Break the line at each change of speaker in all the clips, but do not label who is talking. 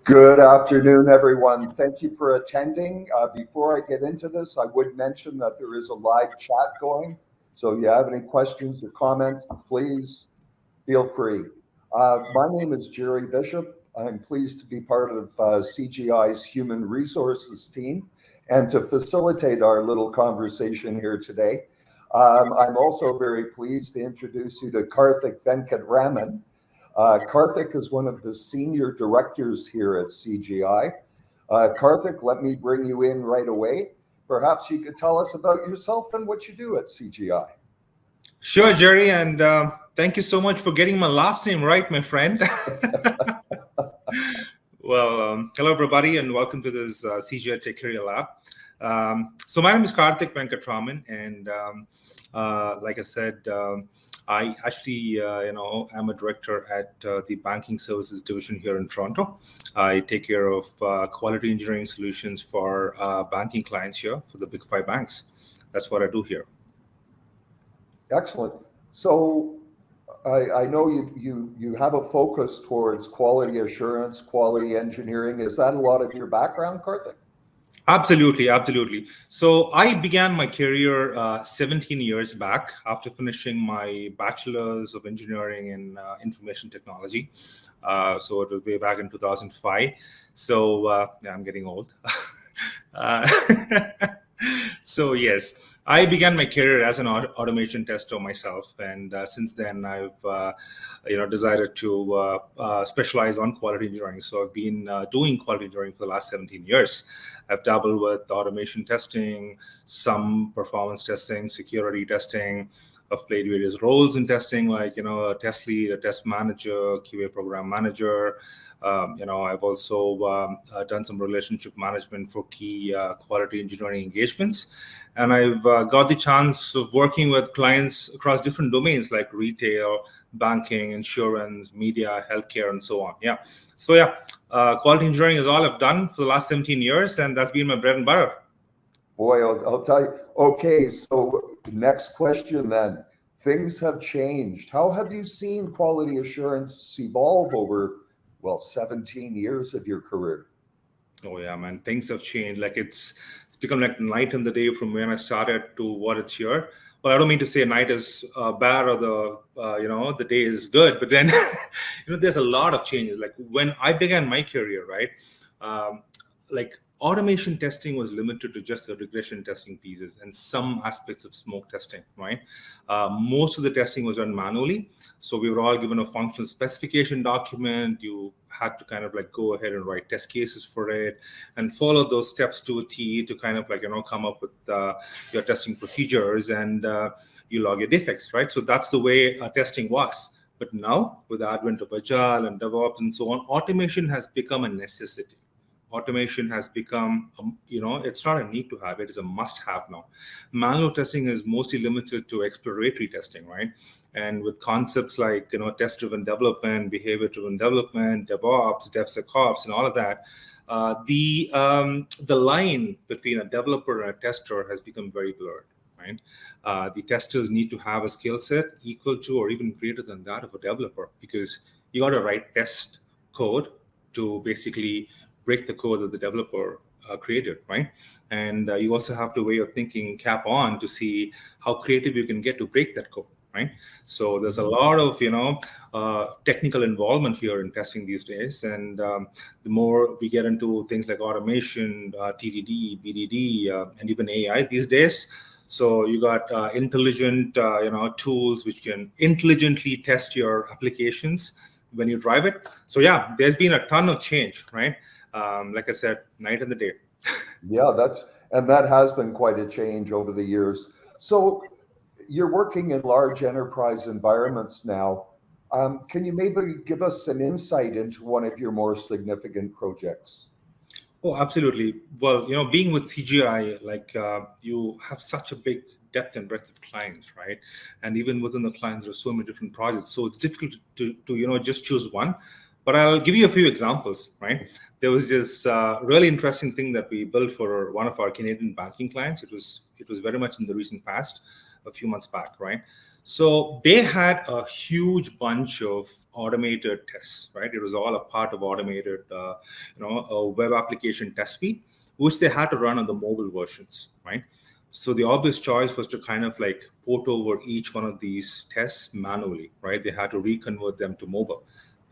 Good afternoon, everyone. Thank you for attending. Before I get into this, I would mention that there is a live chat going. So if you have any questions or comments, please feel free. My name is Jerry Bishop. I'm pleased to be part of CGI's Human Resources team and to facilitate our little conversation here today. I'm also very pleased to introduce you to Kartik Venkatraman. Kartik is one of the senior directors here at CGI. Kartik, let me bring you in right away. Perhaps you could tell us about yourself and what you do at CGI.
Sure, Jerry, and thank you so much for getting my last name right, my friend. Well, hello, everybody, and welcome to this CGI Tech Career Lab. So my name is Kartik Venkatraman, and like I said, I actually, I'm a director at the Banking Services Division here in Toronto. I take care of quality engineering solutions for banking clients here for the big five banks. That's what I do here.
Excellent. So I know you have a focus towards quality assurance, quality engineering. Is that a lot of your background, Kartik?
Absolutely. So I began my career 17 years back after finishing my bachelor's of engineering in information technology. So it was way back in 2005. So yeah, I'm getting old. So yes, I began my career as an automation tester myself, and since then I've decided to specialize on quality engineering. So I've been doing quality engineering for the last 17 years. I've dabbled with automation testing, some performance testing, security testing. I've played various roles in testing, like a test lead, a test manager, QA program manager. I've also done some relationship management for key quality engineering engagements. And I've got the chance of working with clients across different domains like retail, banking, insurance, media, healthcare, and so on. Yeah. So yeah, quality engineering is all I've done for the last 17 years, and that's been my bread and butter.
Boy, I'll tell you. Okay, so next question then. Things have changed. How have you seen quality assurance evolve over 17 years of your career?
Oh yeah, man, things have changed. Like it's become like night and the day from when I started to what it's here. Well, I don't mean to say night is bad or the day is good, but then there's a lot of changes. Like when I began my career, right? Like automation testing was limited to just the regression testing pieces and some aspects of smoke testing, right? Most of the testing was done manually. So we were all given a functional specification document. You had to kind of like go ahead and write test cases for it and follow those steps to a T to kind of like, come up with your testing procedures and you log your defects, right? So that's the way testing was. But now with the advent of Agile and DevOps and so on, automation has become a necessity. Automation has become, it's not a need to have, it is a must have now. Manual testing is mostly limited to exploratory testing, right? And with concepts like, test-driven development, behavior-driven development, DevOps, DevSecOps, and all of that, the line between a developer and a tester has become very blurred, right? The testers need to have a skill set equal to or even greater than that of a developer, because you got to write test code to basically break the code that the developer created, right? And you also have to weigh your thinking cap on to see how creative you can get to break that code, right? So there's a lot of, technical involvement here in testing these days. And the more we get into things like automation, TDD, BDD, and even AI these days, so you got intelligent, tools which can intelligently test your applications when you drive it. So yeah, there's been a ton of change, right? Like I said, night and the day.
Yeah, that has been quite a change over the years. So you're working in large enterprise environments now. Can you maybe give us some insight into one of your more significant projects?
Oh, absolutely. Well, being with CGI, like you have such a big depth and breadth of clients, right? And even within the clients, there's so many different projects. So it's difficult to just choose one. But I'll give you a few examples, right? There was this really interesting thing that we built for one of our Canadian banking clients. It was very much in the recent past, a few months back, right? So they had a huge bunch of automated tests, right? It was all a part of automated, a web application test suite, which they had to run on the mobile versions, right? So the obvious choice was to kind of like port over each one of these tests manually, right? They had to reconvert them to mobile.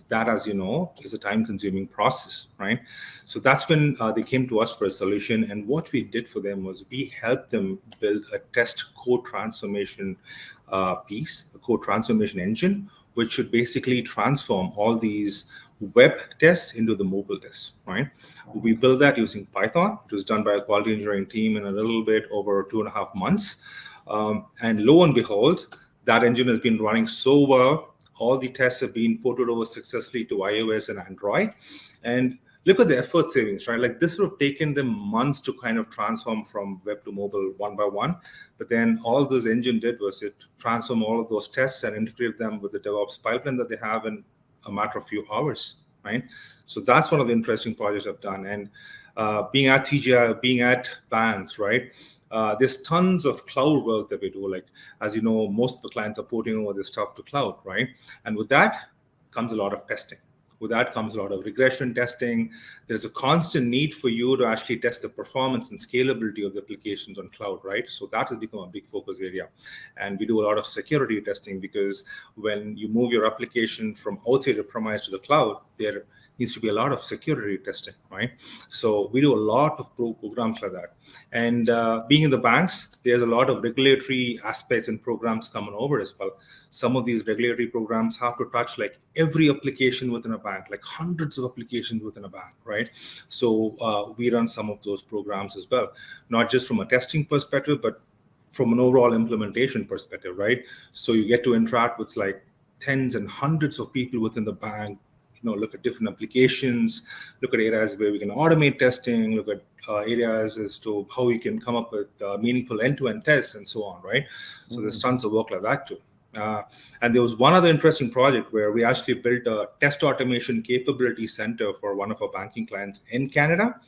That, as you know, is a time-consuming process, right? So that's when they came to us for a solution. And what we did for them was we helped them build a test code transformation piece, a code transformation engine, which should basically transform all these web tests into the mobile tests, right? We built that using Python. It was done by a quality engineering team in a little bit over 2.5 months. And lo and behold, that engine has been running so well. All the tests have been ported over successfully to iOS and Android. And look at the effort savings, right? Like this would have taken them months to kind of transform from web to mobile one by one. But then all this engine did was it transformed all of those tests and integrated them with the DevOps pipeline that they have in a matter of few hours, right? So that's one of the interesting projects I've done. And being at CGI, being at banks, right? There's tons of cloud work that we do. Like, as you know, most of the clients are porting over their stuff to cloud, right? And with that comes a lot of testing. With that comes a lot of regression testing. There's a constant need for you to actually test the performance and scalability of the applications on cloud, right? So that has become a big focus area. And we do a lot of security testing because when you move your application from outside the premise to the cloud, there needs to be a lot of security testing, right? So we do a lot of programs like that. And being in the banks, there's a lot of regulatory aspects and programs coming over as well. Some of these regulatory programs have to touch like every application within a bank, like hundreds of applications within a bank, right? So we run some of those programs as well, not just from a testing perspective, but from an overall implementation perspective, right? So you get to interact with like tens and hundreds of people within the bank, look at different applications, look at areas where we can automate testing, look at areas as to how we can come up with meaningful end-to-end tests and so on, right? So there's tons of work like that too. And there was one other interesting project where we actually built a test automation capability center for one of our banking clients in Canada.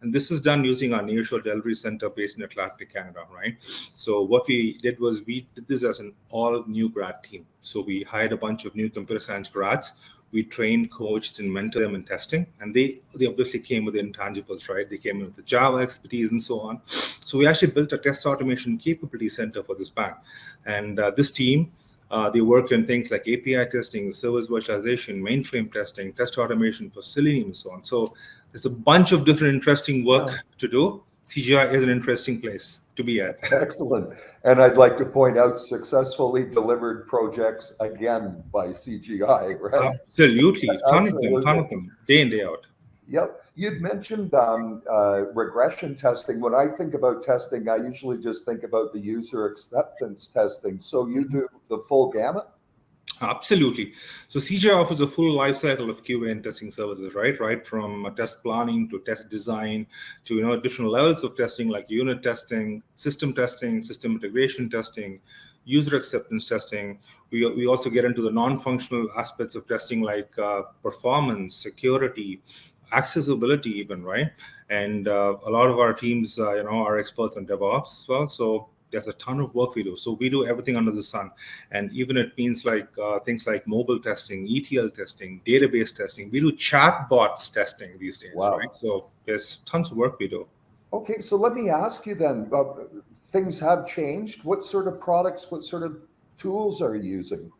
And this is done using our nearshore delivery center based in Atlantic, Canada, right? So what we did was we did this as an all new grad team. So we hired a bunch of new computer science grads. We trained, coached, and mentored them in testing. And they obviously came with the intangibles, right? They came with the Java expertise and so on. So we actually built a test automation capability center for this bank. And this team, they work in things like API testing, service virtualization, mainframe testing, test automation for Selenium, and so on. So there's a bunch of different interesting work to do. CGI is an interesting place to be at.
Excellent. And I'd like to point out successfully delivered projects again by CGI, right?
Absolutely. Ton of them, day in, day out.
Yep. You'd mentioned regression testing. When I think about testing, I usually just think about the user acceptance testing. So you do the full gamut?
Absolutely. So CGI offers a full life cycle of QA and testing services, right? Right from test planning to test design to different levels of testing like unit testing, system integration testing, user acceptance testing. We also get into the non-functional aspects of testing like performance, security, accessibility even, right? And a lot of our teams are experts on DevOps as well. So there's a ton of work we do. So we do everything under the sun. And even it means like things like mobile testing, ETL testing, database testing. We do chatbots testing these days, right? So there's tons of work we do.
Okay, so let me ask you then, things have changed. What sort of products, what sort of tools are you using?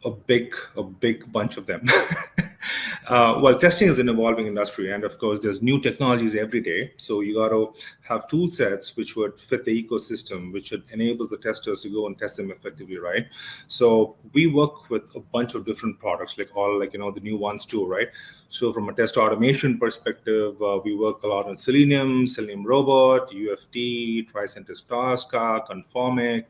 A big bunch of them. Well, testing is an evolving industry, and of course, there's new technologies every day. So you got to have tool sets which would fit the ecosystem, which would enable the testers to go and test them effectively, right? So we work with a bunch of different products, like the new ones too, right? So from a test automation perspective, we work a lot on Selenium Robot, UFT, Tricentis Tosca, Conformic.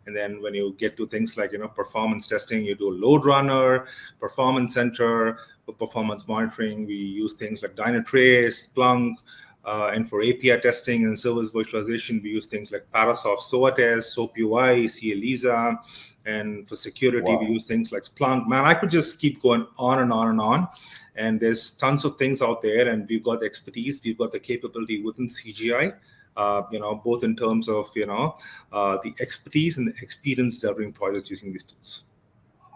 And then when you get to things like performance testing, you do load runner, performance center. For performance monitoring, we use things like Dynatrace, Splunk, and for API testing and service virtualization, we use things like Parasoft SOA-Test, SOAP-UI, CLISA, and for security, we use things like Splunk. Man, I could just keep going on and on and on. And there's tons of things out there, and we've got the expertise, we've got the capability within CGI both in terms of, the expertise and the experience delivering projects using these tools.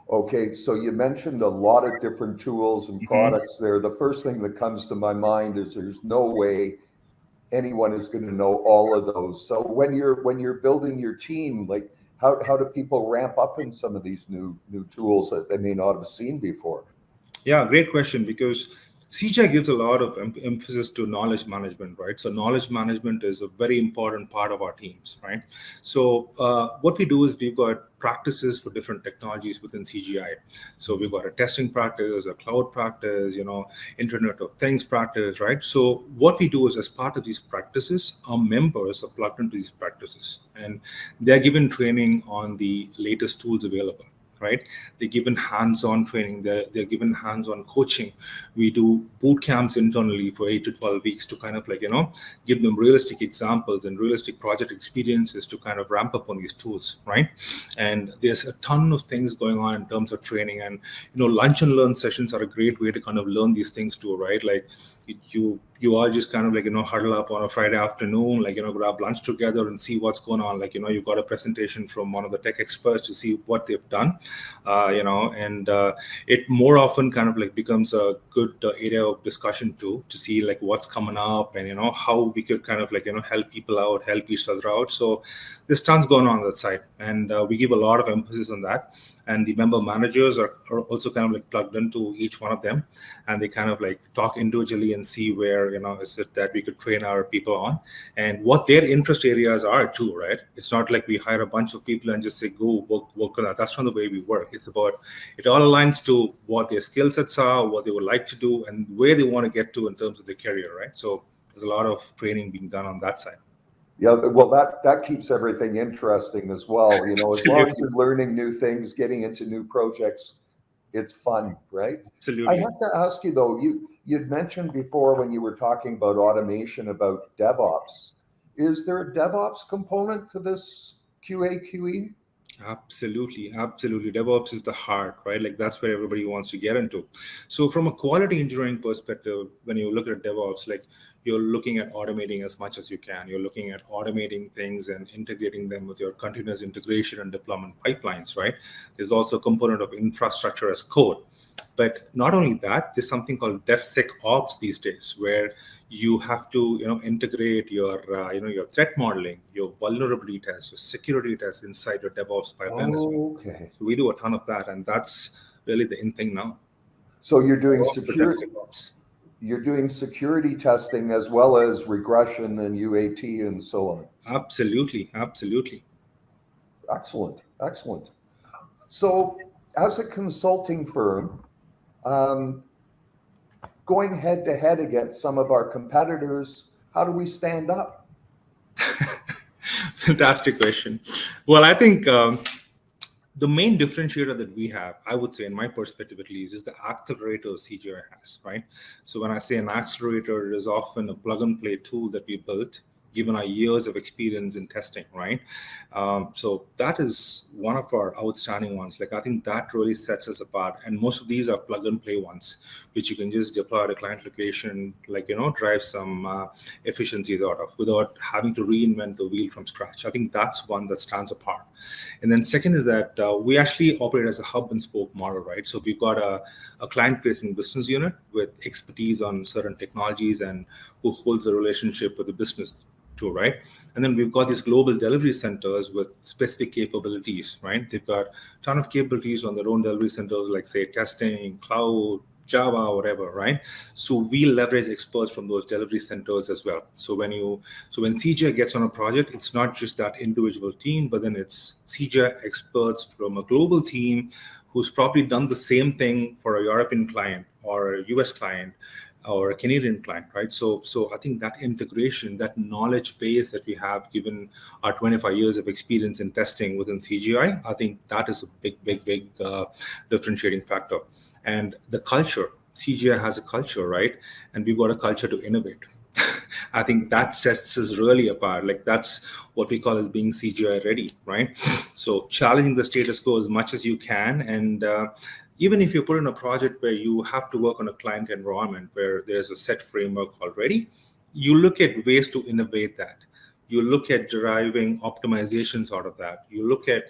Okay, so you mentioned a lot of different tools and
Mhm.
products there. The first thing that comes to my mind is there's no way anyone is going to know all of those. So when you're building your team, like how do people ramp up in some of these new tools that they may not have seen before?
Yeah, great question, because CGI gives a lot of emphasis to knowledge management, right? So knowledge management is a very important part of our teams, right? So what we do is we've got practices for different technologies within CGI. So we've got a testing practice, a cloud practice, Internet of Things practice, right? So what we do is, as part of these practices, our members are plugged into these practices, and they're given training on the latest tools available, right? They're given hands-on training. They're given hands-on coaching. We do boot camps internally for 8 to 12 weeks to kind of give them realistic examples and realistic project experiences to kind of ramp up on these tools, right? And there's a ton of things going on in terms of training, and lunch and learn sessions are a great way to kind of learn these things too, right? Like you all just kind of huddle up on a Friday afternoon, grab lunch together and see what's going on. You've got a presentation from one of the tech experts to see what they've done, and it more often kind of becomes a good area of discussion too, to see what's coming up, and how we could kind of help people out, help each other out. So there's tons going on that side, and we give a lot of emphasis on that. And the member managers are also kind of plugged into each one of them, and they kind of talk individually and see where is it that we could train our people on, and what their interest areas are too, right? It's not like we hire a bunch of people and just say go work on that. That's not the way we work. It's about, it all aligns to what their skill sets are, what they would like to do, and where they want to get to in terms of their career, right? So there's a lot of training being done on that side.
Yeah, well, that keeps everything interesting as well. As long as
Absolutely.
you're learning new things, getting into new projects, it's fun, right? I
Absolutely.
have to ask you though, you'd mentioned before when you were talking about automation, about DevOps. Is there a DevOps component to this QA/QE?
Absolutely, absolutely. DevOps is the heart, right? That's where everybody wants to get into. So, from a quality engineering perspective, when you look at DevOps, you're looking at automating as much as you can. You're looking at automating things and integrating them with your continuous integration and deployment pipelines, right? There's also a component of infrastructure as code. But not only that, there's something called DevSecOps these days, where you have to integrate your your threat modeling, your vulnerability tests, your security tests inside your DevOps pipeline as well.
Oh, okay.
So we do a ton of that, and that's really the in thing now.
So you're doing
The
secure
DevSecOps.
you're doing security testing as well as regression and UAT and so on.
Absolutely, absolutely.
Excellent, excellent. So as a consulting firm, um, going head to head against some of our competitors, how do we stand up?
Fantastic question. Well, I think the main differentiator that we have, I would say, in my perspective at least, is the accelerator CGI has, right? So when I say an accelerator, it is often a plug and play tool that we built given our years of experience in testing, right? So that is one of our outstanding ones. I think that really sets us apart. And most of these are plug and play ones, which you can just deploy at a client location, drive some efficiencies out of without having to reinvent the wheel from scratch. I think that's one that stands apart. And then second is that we actually operate as a hub and spoke model, right? So we've got a client-facing business unit with expertise on certain technologies and who holds a relationship with the business too, right? And then we've got these global delivery centers with specific capabilities, right? They've got a ton of capabilities on their own delivery centers, like say testing, cloud, Java, whatever, right? So we leverage experts from those delivery centers as well. So when CGI gets on a project, it's not just that individual team, but then it's CGI experts from a global team who's probably done the same thing for a European client or a US client or a Canadian client, right? So I think that integration, that knowledge base that we have, given our 25 years of experience in testing within CGI, I think that is a big differentiating factor. And the culture, CGI has a culture, right? And we've got a culture to innovate. I think that sets us really apart. That's what we call as being CGI ready, right? So challenging the status quo as much as you can, and even if you put in a project where you have to work on a client environment where there's a set framework already, you look at ways to innovate that. You look at deriving optimizations out of that. You look at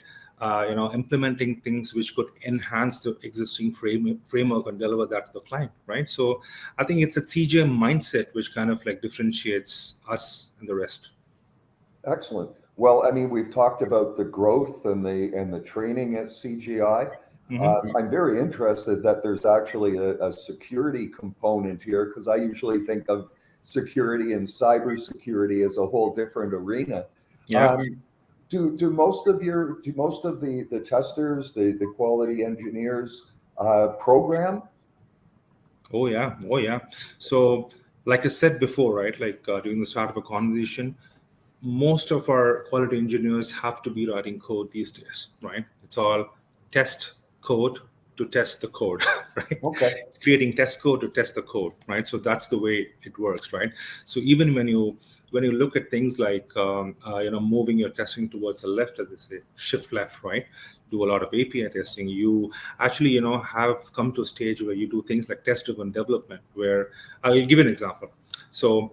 implementing things which could enhance the existing framework and deliver that to the client, right? So I think it's a CGI mindset which kind of like differentiates us and the rest.
Excellent. Well, I mean, we've talked about the growth and the training at CGI. I'm very interested that there's actually a security component here, because I usually think of security and cybersecurity as a whole different arena.
Yeah.
Do most of the testers, the quality engineers, program?
Oh yeah. So like I said before, right? Like during the start of a conversation, most of our quality engineers have to be writing code these days, right? It's all test code to test the code, right?
Okay.
It's creating test code to test the code, right? So that's the way it works, right? So even when you look at things like moving your testing towards the left, as they say, shift left, right? Do a lot of API testing. You actually have come to a stage where you do things like test-driven development. Where I'll give you an example. So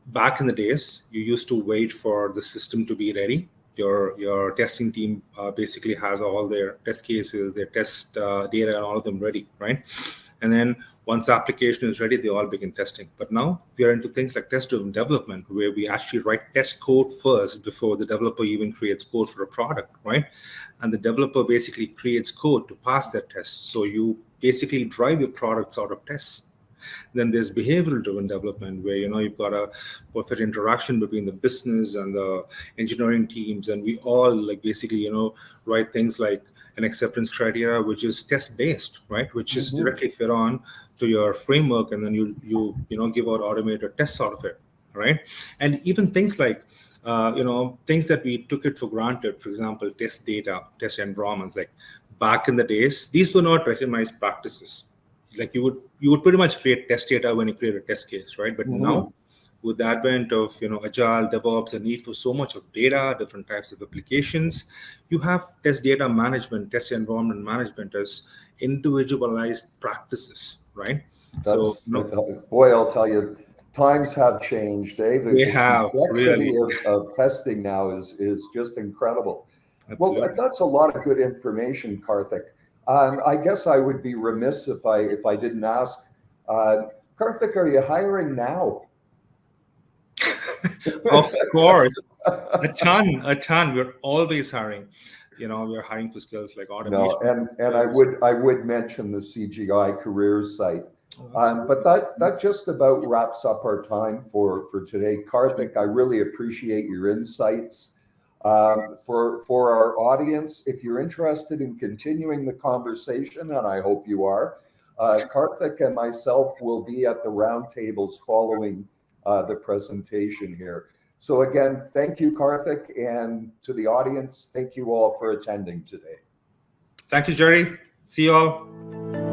back in the days, you used to wait for the system to be ready. Your testing team basically has all their test cases, their test data, and all of them ready, right? And then once the application is ready, they all begin testing. But now we are into things like test-driven development, where we actually write test code first before the developer even creates code for a product, right? And the developer basically creates code to pass that test. So you basically drive your products out of tests. Then there's behavioral driven development, where you've got a perfect interaction between the business and the engineering teams, and we all like basically write things like an acceptance criteria which is test based, right, which is directly fit on to your framework, and then you give out automated tests out of it, right? And even things like things that we took it for granted, for example, test data, test environments, like back in the days, these were not recognized practices. Like you would pretty much create test data when you create a test case, right? But now, with the advent of agile DevOps, the need for so much of data, different types of applications, you have test data management, test environment management as individualized practices, right?
Boy, I'll tell you, times have changed, eh?
They have,
complexity
really.
of testing now is just incredible.
Absolutely.
Well, that's a lot of good information, Kartik. I guess I would be remiss if I didn't ask, Kartik, are you hiring now?
Of course, a ton. We're always hiring. We're hiring for skills like automation.
No, and I would mention the CGI careers site. But that just about wraps up our time for today. Kartik, I really appreciate your insights. For our audience, if you're interested in continuing the conversation, and I hope you are, Kartik and myself will be at the roundtables following the presentation here. So again, thank you, Kartik, and to the audience, thank you all for attending today.
Thank you, Jerry. See you all.